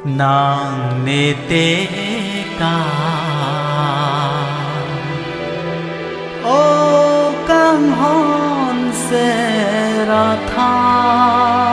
nàng nê tế ca ô căng hòn sẽ ra than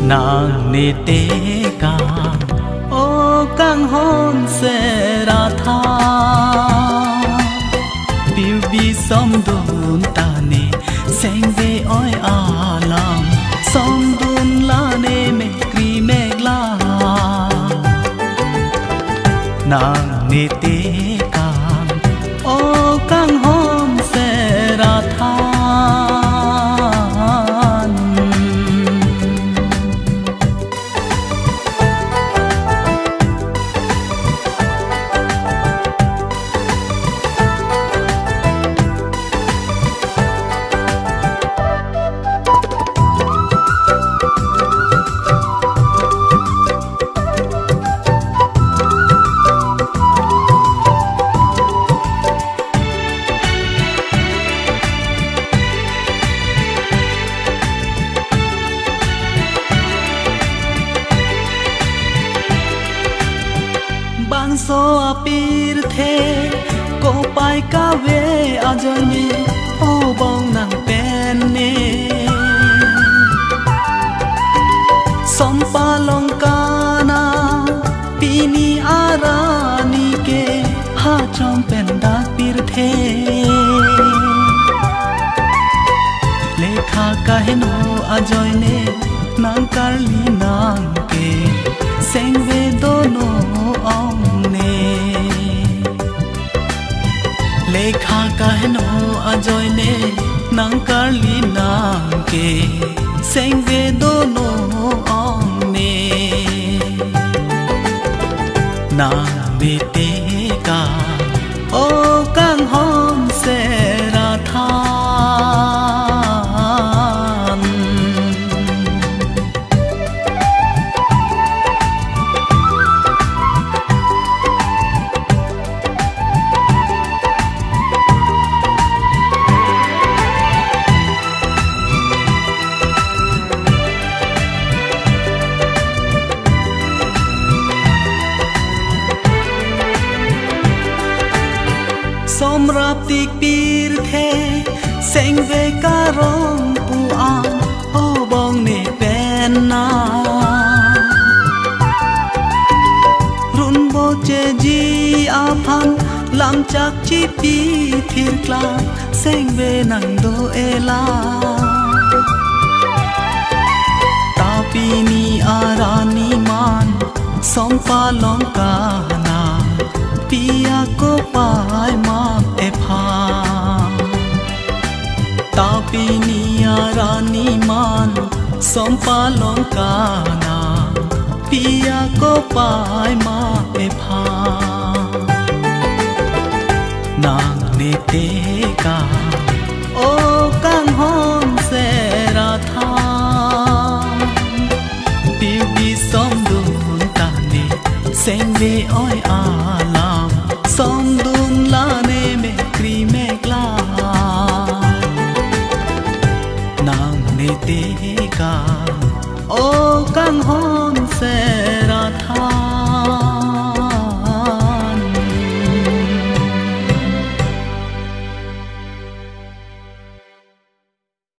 nàng nê tế ca ô căng hòn sẽ ra tha biểu bi xóm đồn ta nê sen về oi alam xóm đồn la nê mẹ kri mẹ la nàng nê tế ca ô căng hòn sẽ ra tha so apir the ko pai ka ve ajani o bong nang pen ne sompa longkana pini arani ke ha chom pen da pir the lekha kaheno ajoine nang karli nang ke sengve dono ong lekha kahno ajoine nang karli nang ke sengve dono ong ne nang me te ka o kang hom se ra than somrap tik pir the seng ve karong pu ang o bong ne pen na run bo che ji a phang lam chak chi pi thir kla seng ve nang do ela ta pi ni arani man som pa long ka na pia ko pai ma e pha ta pi ni arani man som pa long ka na pia ko pai ma e pha nàng ne te ka o kang hom se ra tha pi bi som dun ta ne sen ve oi alam som dun la ne me kri me kla nàng ne te ka o kang hom se ra tha